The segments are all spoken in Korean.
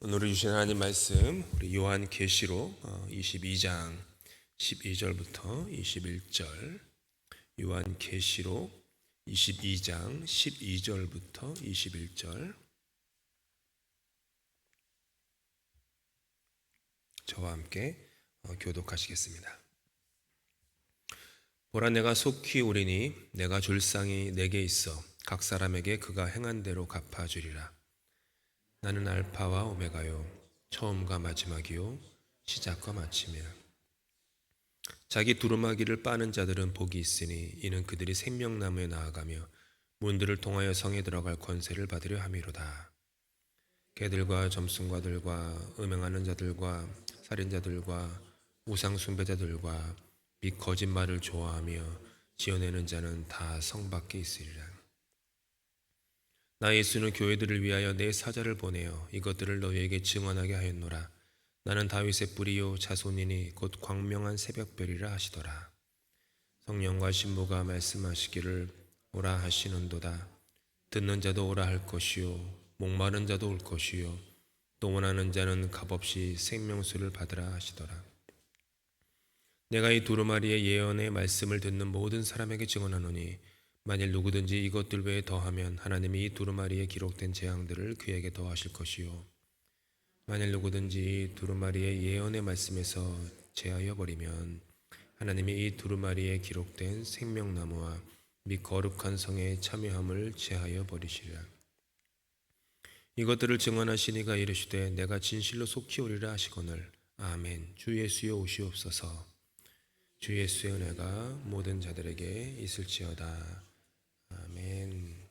오늘 주신 하나님 말씀 우리 요한계시록 22장 12절부터 21절. 요한계시록 22장 12절부터 21절. 저와 함께 교독하시겠습니다. 보라, 내가 속히 오리니 내가 줄 상이 내게 있어 각 사람에게 그가 행한 대로 갚아주리라. 나는 알파와 오메가요, 처음과 마지막이요, 시작과 마침이라. 자기 두루마기를 빠는 자들은 복이 있으니 이는 그들이 생명나무에 나아가며 문들을 통하여 성에 들어갈 권세를 받으려 함이로다. 개들과 점순과들과 음행하는 자들과 살인자들과 우상 숭배자들과 및 거짓말을 좋아하며 지어내는 자는 다 성 밖에 있으리라. 나 예수는 교회들을 위하여 내 사자를 보내어 이것들을 너희에게 증언하게 하였노라. 나는 다윗의 뿌리요 자손이니 곧 광명한 새벽별이라 하시더라. 성령과 신부가 말씀하시기를 오라 하시는도다. 듣는 자도 오라 할 것이요 목마른 자도 올 것이요 또 원하는 자는 값없이 생명수를 받으라 하시더라. 내가 이 두루마리의 예언의 말씀을 듣는 모든 사람에게 증언하노니 만일 누구든지 이것들 외에 더하면 하나님이 이 두루마리에 기록된 재앙들을 그에게 더하실 것이요 만일 누구든지 이 두루마리의 예언의 말씀에서 제하여 버리면 하나님이 이 두루마리에 기록된 생명나무와 및 거룩한 성의 참여함을 제하여 버리시리라. 이것들을 증언하시니가 이르시되 내가 진실로 속히 오리라 하시거늘. 아멘. 주 예수여 오시옵소서. 주 예수의 은혜가 모든 자들에게 있을지어다. 아멘.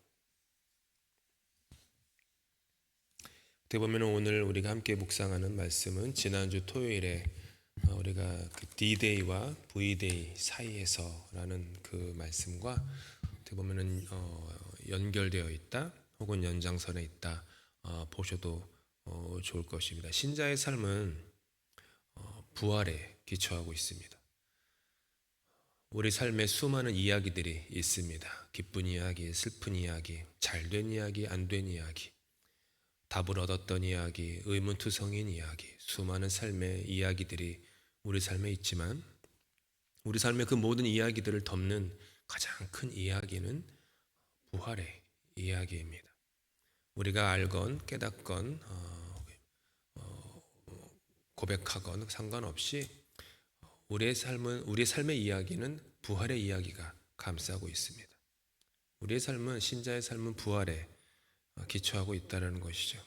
어떻게 보면 오늘 우리가 함께 묵상하는 말씀은 지난주 토요일에 우리가 그 D-Day와 V-Day 사이에서라는 그 말씀과 어떻게 보면은 연결되어 있다, 혹은 연장선에 있다 보셔도 좋을 것입니다. 신자의 삶은 부활에 기초하고 있습니다. 우리 삶에 수많은 이야기들이 있습니다. 기쁜 이야기, 슬픈 이야기, 잘된 이야기, 안된 이야기, 답을 얻었던 이야기, 의문투성인 이야기, 수많은 삶의 이야기들이 우리 삶에 있지만 우리 삶의 그 모든 이야기들을 덮는 가장 큰 이야기는 부활의 이야기입니다. 우리가 알건 깨닫건 고백하건 상관없이 우리의 삶의 이야기는 부활의 이야기가 감싸고 있습니다. 우리의 삶은, 신자의 삶은 부활에 기초하고 있다는 것이죠.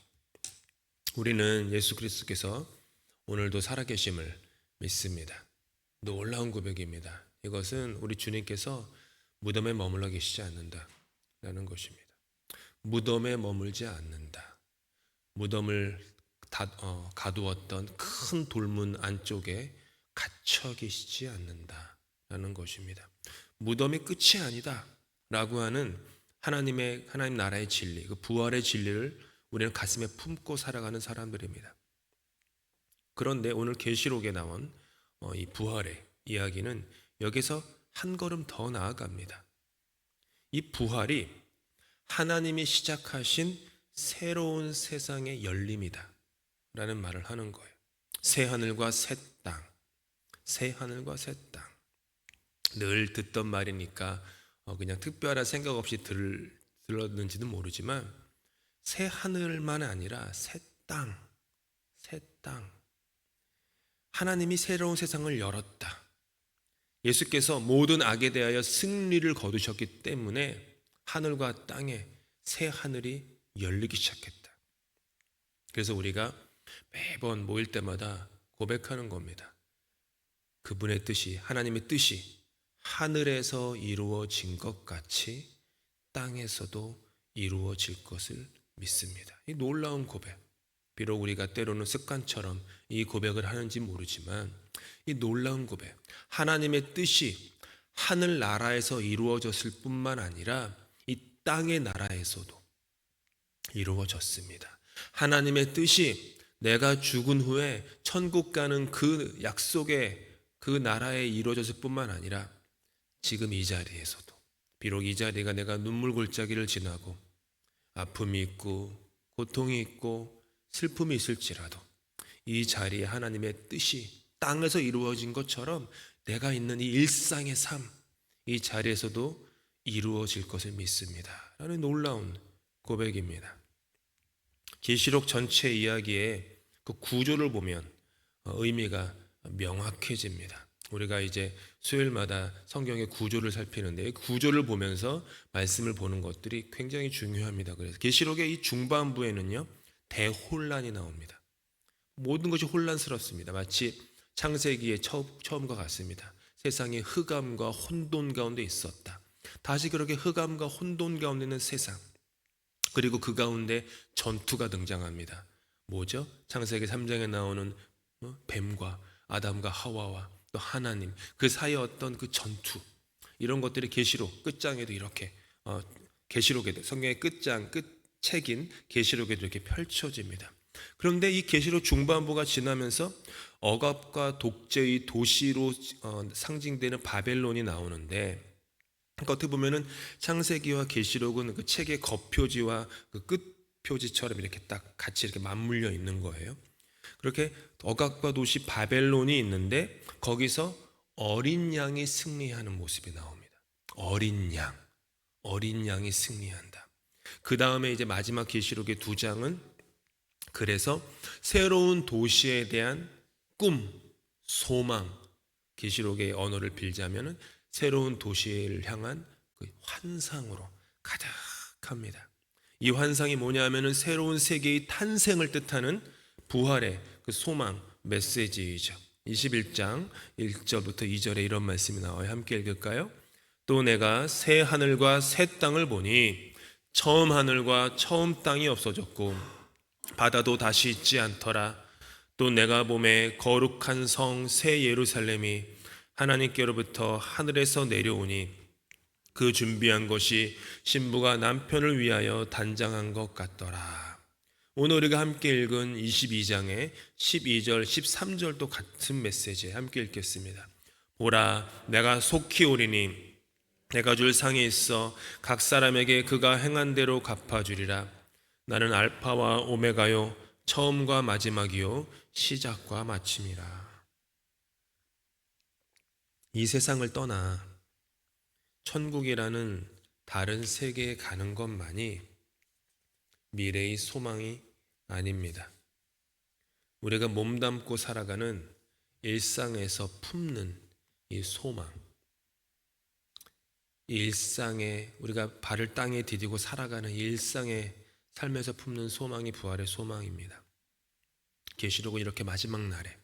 우리는 예수 그리스도께서 오늘도 살아계심을 믿습니다. 놀라운 고백입니다. 이것은 우리 주님께서 무덤에 머물러 계시지 않는다라는 것입니다. 무덤에 머물지 않는다. 무덤을 가두었던 큰 돌문 안쪽에 갇혀 계시지 않는다라는 것입니다. 무덤이 끝이 아니다라고 하는 하나님 나라의 진리, 그 부활의 진리를 우리는 가슴에 품고 살아가는 사람들입니다. 그런데 오늘 계시록에 나온 이 부활의 이야기는 여기서 한 걸음 더 나아갑니다. 이 부활이 하나님이 시작하신 새로운 세상의 열림이다 라는 말을 하는 거예요. 새 하늘과 새 땅, 새 하늘과 새 땅. 늘 듣던 말이니까 그냥 특별한 생각 없이 들었는지는 모르지만 새 하늘만 아니라 새 땅, 새 땅. 하나님이 새로운 세상을 열었다. 예수께서 모든 악에 대하여 승리를 거두셨기 때문에 하늘과 땅에 새 하늘이 열리기 시작했다. 그래서 우리가 매번 모일 때마다 고백하는 겁니다. 그분의 뜻이, 하나님의 뜻이 하늘에서 이루어진 것 같이 땅에서도 이루어질 것을 믿습니다. 이 놀라운 고백. 비록 우리가 때로는 습관처럼 이 고백을 하는지 모르지만 이 놀라운 고백. 하나님의 뜻이 하늘나라에서 이루어졌을 뿐만 아니라 이 땅의 나라에서도 이루어졌습니다. 하나님의 뜻이 내가 죽은 후에 천국 가는 그 약속의 그 나라에 이루어졌을 뿐만 아니라 지금 이 자리에서도, 비록 이 자리가 내가 눈물 골짜기를 지나고 아픔이 있고 고통이 있고 슬픔이 있을지라도 이 자리에 하나님의 뜻이 땅에서 이루어진 것처럼 내가 있는 이 일상의 삶, 이 자리에서도 이루어질 것을 믿습니다 라는 놀라운 고백입니다. 계시록 전체 이야기의 그 구조를 보면 의미가 명확해집니다. 우리가 이제 수요일마다 성경의 구조를 살피는데 구조를 보면서 말씀을 보는 것들이 굉장히 중요합니다. 그래서 계시록의 이 중반부에는요 대혼란이 나옵니다. 모든 것이 혼란스럽습니다. 마치 창세기의 처음과 같습니다. 세상이 흑암과 혼돈 가운데 있었다. 다시 그렇게 흑암과 혼돈 가운데 있는 세상, 그리고 그 가운데 전투가 등장합니다. 뭐죠? 창세기 3장에 나오는 뱀과 아담과 하와와 또 하나님, 그 사이에 어떤 그 전투, 이런 것들이 계시록 끝장에도 이렇게 계시록에도 성경의 끝장 끝책인 계시록에도 이렇게 펼쳐집니다. 그런데 이 계시록 중반부가 지나면서 억압과 독재의 도시로 상징되는 바벨론이 나오는데, 어떻게 보면은 창세기와 계시록은 그 책의 겉표지와 그 끝표지처럼 이렇게 딱 같이 이렇게 맞물려 있는 거예요. 그렇게 억압과 도시 바벨론이 있는데 거기서 어린 양이 승리하는 모습이 나옵니다. 어린 양이 승리한다. 그 다음에 이제 마지막 계시록의 2장은 그래서 새로운 도시에 대한 꿈, 소망, 계시록의 언어를 빌자면은 새로운 도시를 향한 그 환상으로 가득합니다. 이 환상이 뭐냐면은 새로운 세계의 탄생을 뜻하는 부활의 그 소망 메시지이죠. 21장 1절부터 2절에 이런 말씀이 나와요. 함께 읽을까요? 또 내가 새 하늘과 새 땅을 보니 처음 하늘과 처음 땅이 없어졌고 바다도 다시 있지 않더라. 또 내가 보매 거룩한 성 새 예루살렘이 하나님께로부터 하늘에서 내려오니 그 준비한 것이 신부가 남편을 위하여 단장한 것 같더라. 오늘 우리가 함께 읽은 22장의 12절, 13절도 같은 메시지에 함께 읽겠습니다. 보라, 내가 속히 오리니 내가 줄 상이 있어 각 사람에게 그가 행한 대로 갚아주리라. 나는 알파와 오메가요, 처음과 마지막이요, 시작과 마침이라. 이 세상을 떠나 천국이라는 다른 세계에 가는 것만이 미래의 소망이 아닙니다. 우리가 몸담고 살아가는 일상에서 품는 이 소망, 이 일상에 우리가 발을 땅에 디디고 살아가는 일상의 삶에서 품는 소망이 부활의 소망입니다. 계시록은 이렇게 마지막 날에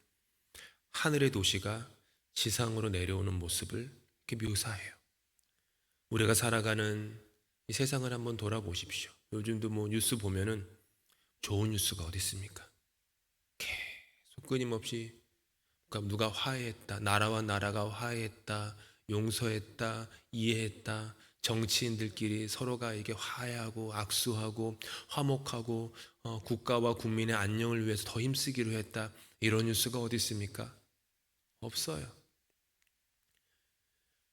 하늘의 도시가 지상으로 내려오는 모습을 이렇게 묘사해요. 우리가 살아가는 이 세상을 한번 돌아보십시오. 요즘도 뭐 뉴스 보면은 좋은 뉴스가 어디 있습니까? 계속 끊임없이 누가 화해했다, 나라와 나라가 화해했다, 용서했다, 이해했다, 정치인들끼리 서로가 이게 화해하고 악수하고 화목하고 국가와 국민의 안녕을 위해서 더 힘쓰기로 했다, 이런 뉴스가 어디 있습니까? 없어요.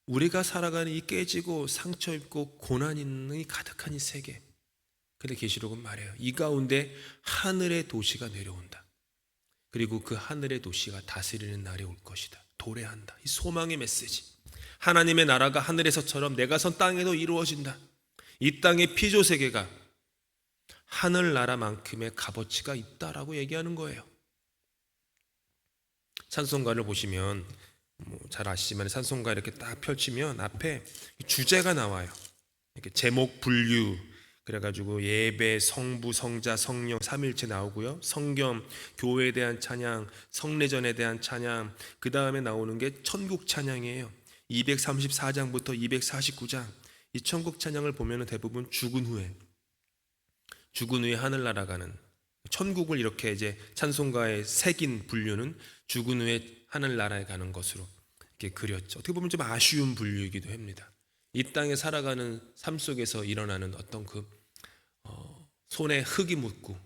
우리가 살아가는 이 깨지고 상처 입고 고난 있는 이 가득한 이 세계, 근데 계시록은 말해요. 이 가운데 하늘의 도시가 내려온다. 그리고 그 하늘의 도시가 다스리는 날이 올 것이다. 도래한다. 이 소망의 메시지. 하나님의 나라가 하늘에서처럼 내가 선 땅에도 이루어진다. 이 땅의 피조 세계가 하늘나라만큼의 값어치가 있다라고 얘기하는 거예요. 찬송가를 보시면 잘 아시지만 찬송가 이렇게 딱 펼치면 앞에 주제가 나와요. 이렇게 제목 분류, 그래가지고 예배, 성부, 성자, 성령 삼위일체 나오고요. 성경, 교회에 대한 찬양, 성례전에 대한 찬양, 그 다음에 나오는 게 천국 찬양이에요. 234장부터 249장 이 천국 찬양을 보면 대부분 죽은 후에 하늘나라 가는 천국을 이렇게 이제 찬송가에 새긴 분류는 죽은 후에 하늘나라에 가는 것으로 이렇게 그렸죠. 어떻게 보면 좀 아쉬운 분류이기도 합니다. 이 땅에 살아가는 삶 속에서 일어나는 어떤 그 손에 흙이 묻고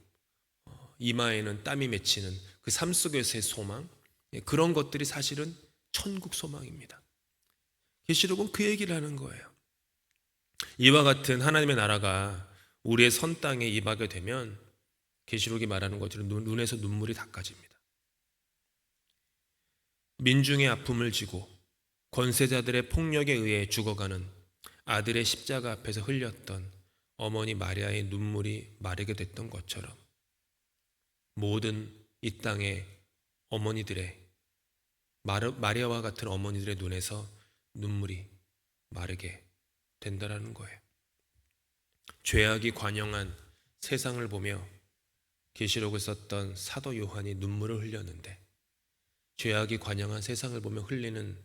이마에는 땀이 맺히는 그 삶 속에서의 소망, 그런 것들이 사실은 천국 소망입니다. 계시록은 그 얘기를 하는 거예요. 이와 같은 하나님의 나라가 우리의 선 땅에 임하게 되면 계시록이 말하는 것처럼 눈에서 눈물이 닦아집니다. 민중의 아픔을 지고 권세자들의 폭력에 의해 죽어가는 아들의 십자가 앞에서 흘렸던 어머니 마리아의 눈물이 마르게 됐던 것처럼 모든 이 땅의 어머니들의 마리아와 같은 어머니들의 눈에서 눈물이 마르게 된다라는 거예요. 죄악이 관영한 세상을 보며 계시록을 썼던 사도 요한이 눈물을 흘렸는데, 죄악이 관영한 세상을 보며 흘리는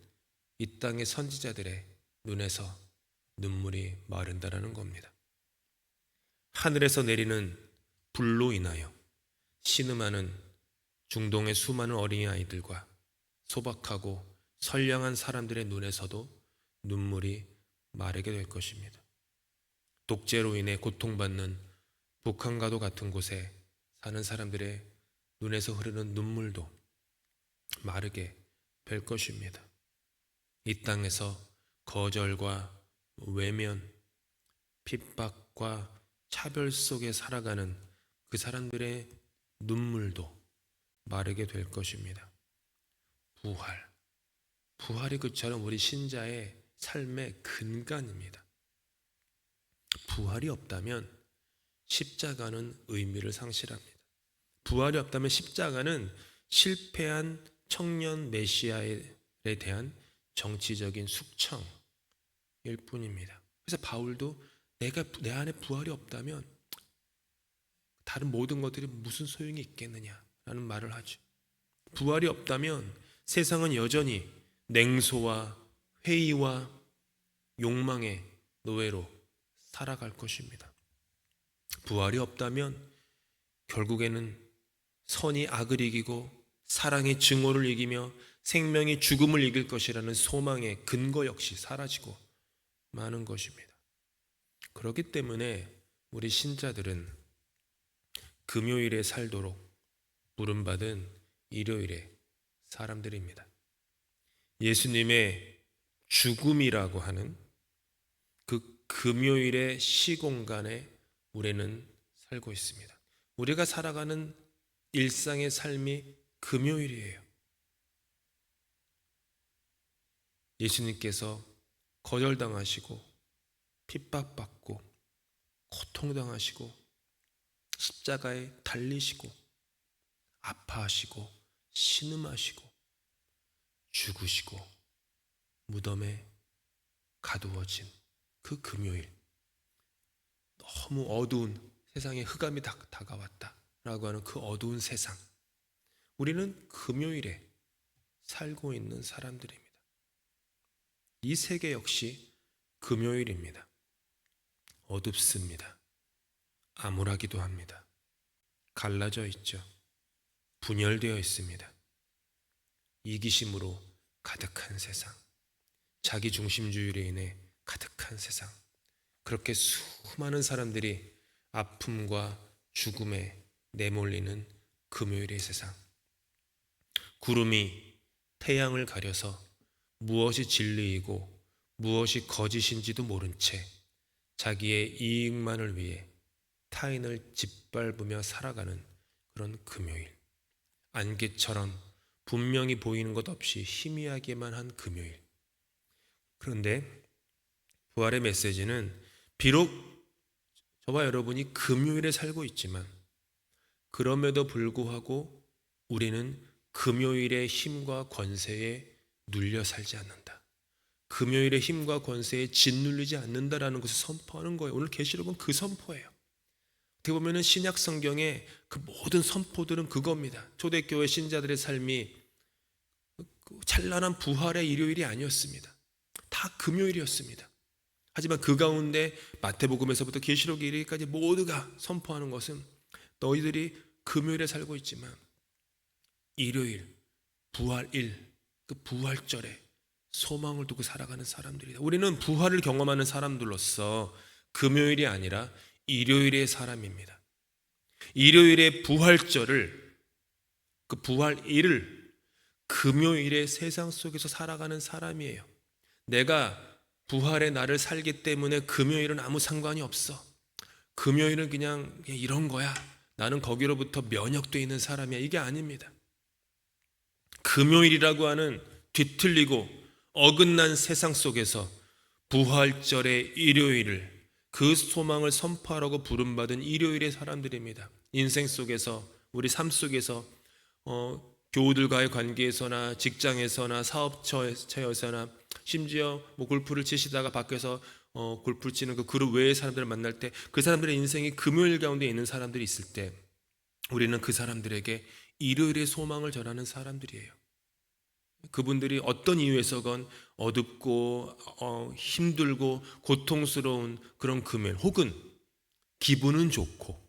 이 땅의 선지자들의 눈에서 눈물이 마른다라는 겁니다. 하늘에서 내리는 불로 인하여 신음하는 중동의 수많은 어린아이들과 소박하고 선량한 사람들의 눈에서도 눈물이 마르게 될 것입니다. 독재로 인해 고통받는 북한과도 같은 곳에 사는 사람들의 눈에서 흐르는 눈물도 마르게 될 것입니다. 이 땅에서 거절과 외면, 핍박과 차별 속에 살아가는 그 사람들의 눈물도 마르게 될 것입니다. 부활이 그처럼 우리 신자의 삶의 근간입니다. 부활이 없다면 십자가는 의미를 상실합니다. 부활이 없다면 십자가는 실패한 청년 메시아에 대한 정치적인 숙청일 뿐입니다. 그래서 바울도 내 안에 부활이 없다면 다른 모든 것들이 무슨 소용이 있겠느냐라는 말을 하죠. 부활이 없다면 세상은 여전히 냉소와 회의와 욕망의 노예로 살아갈 것입니다. 부활이 없다면 결국에는 선이 악을 이기고 사랑이 증오를 이기며 생명이 죽음을 이길 것이라는 소망의 근거 역시 사라지고 마는 것입니다. 그렇기 때문에 우리 신자들은 금요일에 살도록 부름받은 일요일의 사람들입니다. 예수님의 죽음이라고 하는 그 금요일의 시공간에 우리는 살고 있습니다. 우리가 살아가는 일상의 삶이 금요일이에요. 예수님께서 거절당하시고 핍박받고 고통당하시고 십자가에 달리시고 아파하시고 신음하시고 죽으시고 무덤에 가두어진 그 금요일, 너무 어두운 세상에 흑암이 다가왔다라고 하는 그 어두운 세상, 우리는 금요일에 살고 있는 사람들입니다. 이 세계 역시 금요일입니다. 어둡습니다. 암울하기도 합니다. 갈라져 있죠. 분열되어 있습니다. 이기심으로 가득한 세상, 자기 중심주의로 인해 가득한 세상, 그렇게 수많은 사람들이 아픔과 죽음에 내몰리는 금요일의 세상, 구름이 태양을 가려서 무엇이 진리이고 무엇이 거짓인지도 모른 채 자기의 이익만을 위해 타인을 짓밟으며 살아가는 그런 금요일, 안개처럼 분명히 보이는 것 없이 희미하게만 한 금요일. 그런데 부활의 메시지는 비록 저와 여러분이 금요일에 살고 있지만 그럼에도 불구하고 우리는 금요일의 힘과 권세에 눌려 살지 않는다. 금요일의 힘과 권세에 짓눌리지 않는다라는 것을 선포하는 거예요. 오늘 계시록은 그 선포예요. 어떻게 보면 신약 성경의 그 모든 선포들은 그겁니다. 초대교회 신자들의 삶이 찬란한 부활의 일요일이 아니었습니다. 다 금요일이었습니다. 하지만 그 가운데 마태복음에서부터 계시록 이르기까지 모두가 선포하는 것은 너희들이 금요일에 살고 있지만 일요일, 부활일, 그 부활절에 소망을 두고 살아가는 사람들이다. 우리는 부활을 경험하는 사람들로서 금요일이 아니라 일요일의 사람입니다. 일요일의 부활절을, 그 부활일을 금요일의 세상 속에서 살아가는 사람이에요. 내가 부활의 날을 살기 때문에 금요일은 아무 상관이 없어. 금요일은 그냥 이런 거야. 나는 거기로부터 면역되어 있는 사람이야. 이게 아닙니다. 금요일이라고 하는 뒤틀리고 어긋난 세상 속에서 부활절의 일요일을, 그 소망을 선포하라고 부름받은 일요일의 사람들입니다. 인생 속에서, 우리 삶 속에서 교우들과의 관계에서나 직장에서나 사업처에서나 심지어 골프를 치시다가 밖에서 골프를 치는 그 그룹 외의 사람들을 만날 때, 그 사람들의 인생이 금요일 가운데 있는 사람들이 있을 때 우리는 그 사람들에게 일요일의 소망을 전하는 사람들이에요. 그분들이 어떤 이유에서건 어둡고 힘들고 고통스러운 그런 금요일, 혹은 기분은 좋고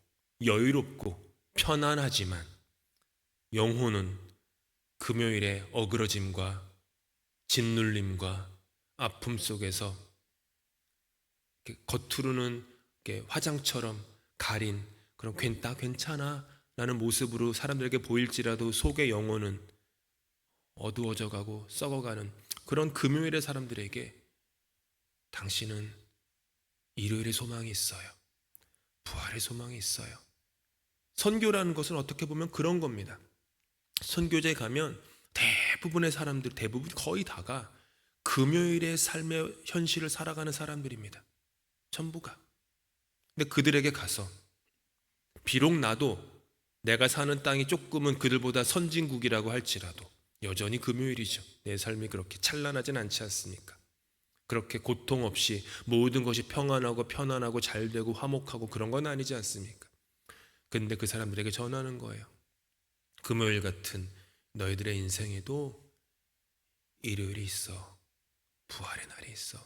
여유롭고 편안하지만 영혼은 금요일의 어그러짐과 짓눌림과 아픔 속에서 겉으로는 화장처럼 가린 그런 다 괜찮아 라는 모습으로 사람들에게 보일지라도 속의 영혼은 어두워져 가고 썩어가는 그런 금요일의 사람들에게 당신은 일요일의 소망이 있어요. 부활의 소망이 있어요. 선교라는 것은 어떻게 보면 그런 겁니다. 선교제에 가면 대부분의 사람들, 대부분 거의 다가 금요일의 삶의 현실을 살아가는 사람들입니다. 전부가. 근데 그들에게 가서, 비록 나도 내가 사는 땅이 조금은 그들보다 선진국이라고 할지라도 여전히 금요일이죠. 내 삶이 그렇게 찬란하진 않지 않습니까? 그렇게 고통 없이 모든 것이 평안하고 편안하고 잘되고 화목하고 그런 건 아니지 않습니까? 근데 그 사람들에게 전하는 거예요. 금요일 같은 너희들의 인생에도 일요일이 있어. 부활의 날이 있어.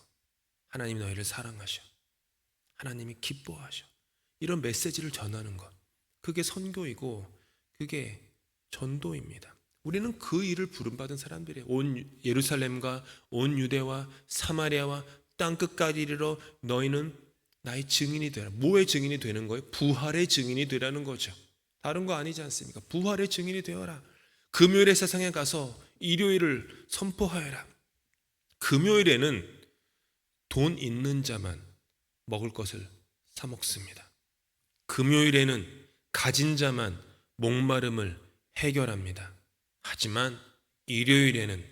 하나님이 너희를 사랑하셔. 하나님이 기뻐하셔. 이런 메시지를 전하는 것, 그게 선교이고 그게 전도입니다. 우리는 그 일을 부름받은 사람들이에요. 온 예루살렘과 온 유대와 사마리아와 땅끝까지 이르러 너희는 나의 증인이 되라. 뭐의 증인이 되는 거예요? 부활의 증인이 되라는 거죠. 다른 거 아니지 않습니까? 부활의 증인이 되어라. 금요일에 세상에 가서 일요일을 선포하여라. 금요일에는 돈 있는 자만 먹을 것을 사 먹습니다. 금요일에는 가진 자만 목마름을 해결합니다. 하지만 일요일에는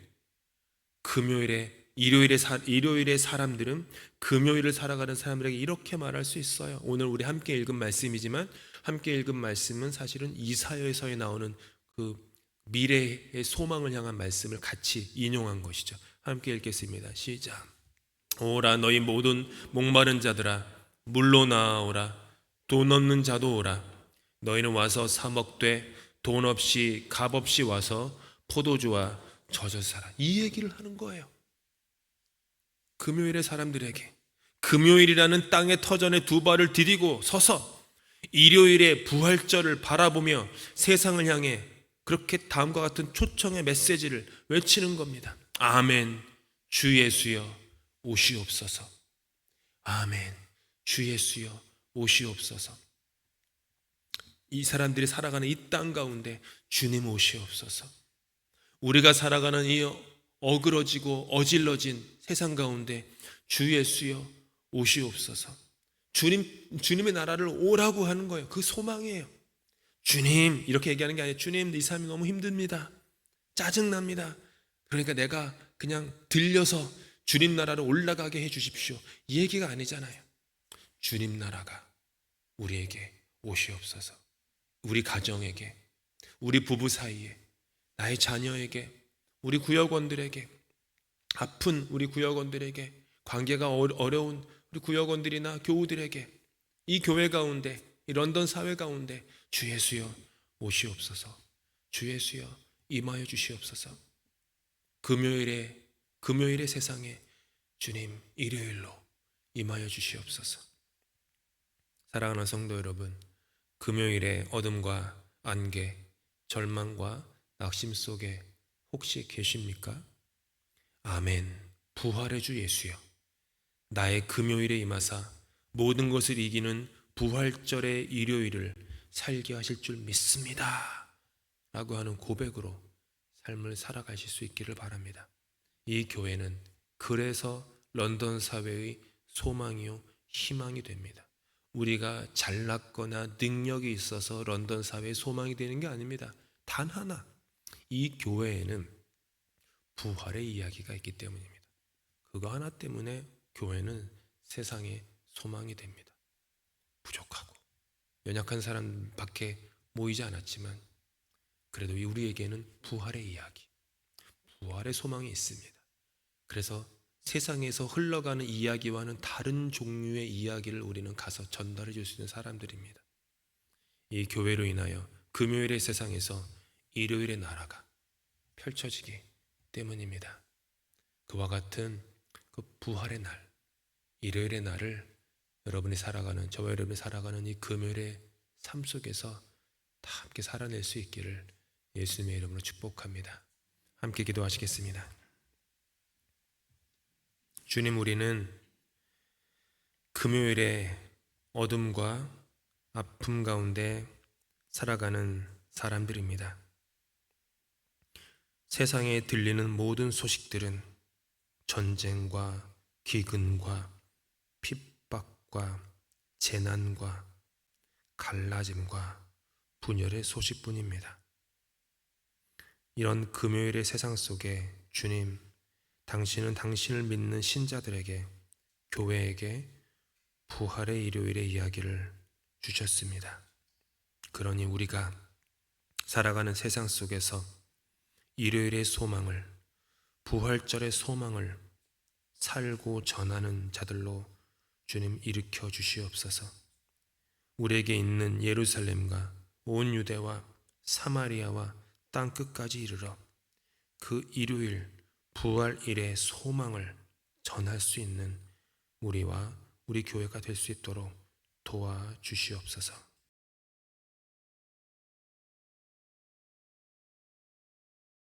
일요일의 사람들은 금요일을 살아가는 사람들에게 이렇게 말할 수 있어요. 오늘 우리 함께 읽은 말씀이지만, 함께 읽은 말씀은 사실은 이사야서에 나오는 그 미래의 소망을 향한 말씀을 같이 인용한 것이죠. 함께 읽겠습니다. 시작. 오라 너희 모든 목마른 자들아 물로 나아오라. 돈 없는 자도 오라. 너희는 와서 사 먹되 돈 없이 값 없이 와서 포도주와 젖어 살아. 이 얘기를 하는 거예요. 금요일의 사람들에게, 금요일이라는 땅의 터전에 두 발을 디디고 서서 일요일의 부활절을 바라보며 세상을 향해 그렇게 다음과 같은 초청의 메시지를 외치는 겁니다. 아멘. 주 예수여 오시옵소서. 아멘. 주 예수여 오시옵소서. 이 사람들이 살아가는 이 땅 가운데 주님 오시옵소서. 우리가 살아가는 이 어그러지고 어질러진 세상 가운데 주 예수여 오시옵소서. 주님의 나라를 오라고 하는 거예요. 그 소망이에요. 주님, 이렇게 얘기하는 게 아니에요. 주님, 이 삶이 너무 힘듭니다. 짜증납니다. 그러니까 내가 그냥 들려서 주님 나라를 올라가게 해 주십시오. 이 얘기가 아니잖아요. 주님 나라가 우리에게 오시옵소서. 우리 가정에게, 우리 부부 사이에, 나의 자녀에게, 우리 구역원들에게, 아픈 우리 구역원들에게, 관계가 어려운 우리 구역원들이나 교우들에게, 이 교회 가운데, 이 런던 사회 가운데 주 예수여 오시옵소서. 주 예수여 임하여 주시옵소서. 금요일의 세상에 주님 일요일로 임하여 주시옵소서. 사랑하는 성도 여러분, 금요일의 어둠과 안개, 절망과 낙심 속에 혹시 계십니까? 아멘. 부활의 주 예수여, 나의 금요일에 임하사 모든 것을 이기는 부활절의 일요일을 살게 하실 줄 믿습니다 라고 하는 고백으로 삶을 살아가실 수 있기를 바랍니다. 이 교회는 그래서 런던 사회의 소망이요 희망이 됩니다. 우리가 잘났거나 능력이 있어서 런던 사회의 소망이 되는 게 아닙니다. 단 하나, 이 교회에는 부활의 이야기가 있기 때문입니다. 그거 하나 때문에 교회는 세상의 소망이 됩니다. 부족하고 연약한 사람 밖에 모이지 않았지만 그래도 우리에게는 부활의 이야기, 부활의 소망이 있습니다. 그래서 세상에서 흘러가는 이야기와는 다른 종류의 이야기를 우리는 가서 전달해 줄 수 있는 사람들입니다. 이 교회로 인하여 금요일의 세상에서 일요일의 나라가 펼쳐지기 때문입니다. 그와 같은 그 부활의 날, 일요일의 날을 여러분이 살아가는, 저와 여러분이 살아가는 이 금요일의 삶 속에서 다 함께 살아낼 수 있기를 예수님의 이름으로 축복합니다. 함께 기도하시겠습니다. 주님, 우리는 금요일의 어둠과 아픔 가운데 살아가는 사람들입니다. 세상에 들리는 모든 소식들은 전쟁과 기근과 핍박과 재난과 갈라짐과 분열의 소식뿐입니다. 이런 금요일의 세상 속에 주님, 당신은 당신을 믿는 신자들에게, 교회에게 부활의 일요일의 이야기를 주셨습니다. 그러니 우리가 살아가는 세상 속에서 일요일의 소망을, 부활절의 소망을 살고 전하는 자들로 주님 일으켜 주시옵소서. 우리에게 있는 예루살렘과 온 유대와 사마리아와 땅 끝까지 이르러 그 일요일 부활일의 소망을 전할 수 있는 우리와 우리 교회가 될 수 있도록 도와주시옵소서.